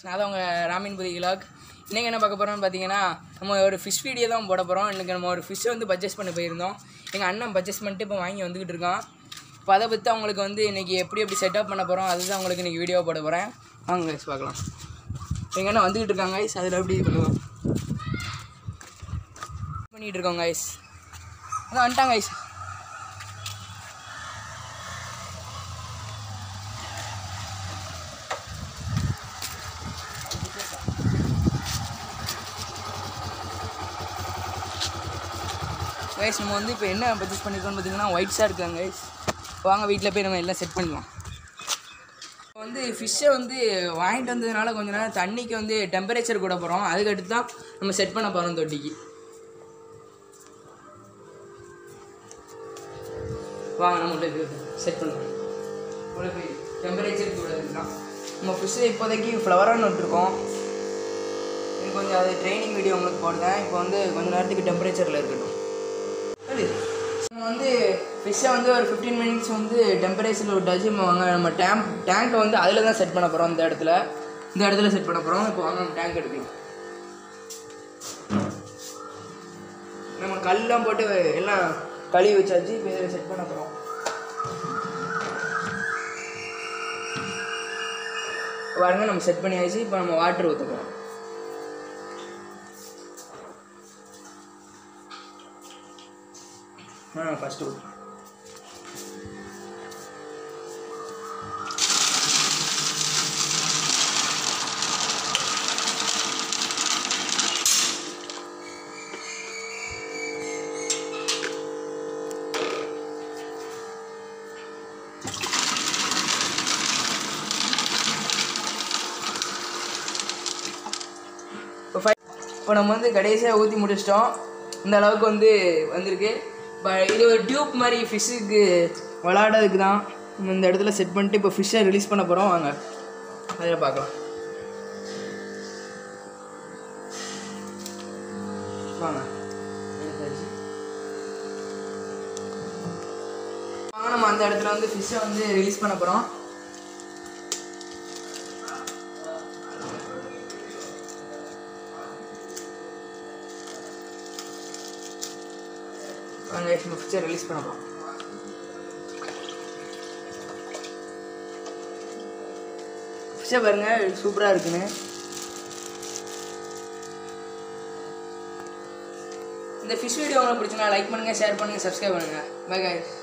நான் தான் உங்கள் ராமீன்புரி விலாக். இன்றைக்கி என்ன பார்க்க போகிறோம்னு பார்த்தீங்கன்னா, நம்ம ஒரு ஃபிஷ் வீடியோ தான் போட போகிறோம். இன்றைக்கி நம்ம ஒரு ஃபிஷ்ஷை வந்து பர்ச்சேஸ் பண்ண போயிருந்தோம். எங்கள் அண்ணன் பர்ச்சேஸ் பண்ணிட்டு இப்போ வாங்கி வந்துக்கிட்டு இருக்கான். இப்போ அதை பற்றி அவங்களுக்கு வந்து இன்றைக்கி எப்படி செட்டப் பண்ண போகிறோம், அதுதான் உங்களுக்கு இன்றைக்கி வீடியோ போட போகிறேன். வாங்க கைஸ் பார்க்கலாம். எங்கள் அண்ணன் வந்துக்கிட்டு இருக்காங்க கைஸ், அதில் எப்படி பண்ணுவோம் பண்ணிகிட்டு இருக்கோங்க கைஸ். அதான் வந்துட்டாங்க கைஸ். கைஸ் நம்ம வந்து இப்போ என்ன பர்ச்சேஸ் பண்ணியிருக்கோம்னு பார்த்தீங்கன்னா ஒயிட் ஷார்க் இருக்காங்க கைஸ். வாங்க வீட்டில் போய் நம்ம எல்லாம் செட் பண்ணலாம். இப்போ வந்து ஃபிஷ்ஷை வந்து வாங்கிட்டு வந்ததுனால கொஞ்ச நேரம் தண்ணிக்கு வந்து டெம்பரேச்சர் கூட போகிறோம். அதுக்கடுத்து தான் நம்ம செட் பண்ண போகிறோம் தொட்டிக்கு. வாங்க நம்ம செட் பண்ணுறோம். உள்ள போய் டெம்பரேச்சர் கூட இருக்கலாம். நம்ம ஃபிஷ்ஷை இப்போதைக்கு ஃப்ளவரான்னு விட்டுருக்கோம். இது கொஞ்சம் அது ட்ரைனிங் வீடியோ உங்களுக்கு போடுறேன். இப்போ வந்து கொஞ்சம் நேரத்துக்கு டெம்பரேச்சரில் இருக்கட்டும். நம்ம வந்து ஃபிஷ்ஷை வந்து ஒரு 15 மினிட்ஸ் வந்து டெம்பரேச்சரில் விட்டாச்சு. நம்ம டேங்கை வந்து அதில் தான் செட் பண்ண போகிறோம். இந்த இடத்துல செட் பண்ண போகிறோம். இப்போ வாங்க நம்ம டேங்க் எடுக்கலாம். நம்ம கல்லாம் போட்டு எல்லாம் கழுவி வச்சாச்சு. இப்போ இதில் செட் பண்ண போகிறோம். பாருங்க நம்ம செட் பண்ணியாச்சு. இப்போ நம்ம வாட்டர் ஊற்ற போகிறோம். ஃபஸ்ட்டு ஊற்றுறோம். இப்போ நம்ம வந்து கடைசியாக ஊற்றி முடிச்சிட்டோம். இந்த அளவுக்கு வந்து வந்திருக்கு. இது ஒரு டியூப் மாதிரி ஃபிஷ்ஷுக்கு விளாடுறதுக்கு தான் நம்ம இந்த இடத்துல செட் பண்ணிட்டு இப்போ ஃபிஷ்ஷை ரிலீஸ் பண்ண போகிறோம். வாங்க அதில் பார்க்கலாம். வாங்க வாங்க நம்ம அந்த இடத்துல வந்து ஃபிஷ்ஷை வந்து ரிலீஸ் பண்ண போகிறோம். நம்ம ஃபிஷ்ஷை ரிலீஸ் பண்ண போகிறோம். ஃபிஷ்ஷை பாருங்கள் சூப்பராக இருக்குன்னு. இந்த ஃபிஷ் வீடியோ உங்களுக்கு பிடிச்சுன்னா லைக் பண்ணுங்கள், ஷேர் பண்ணுங்கள், சப்ஸ்கிரைப் பண்ணுங்கள். Bye guys.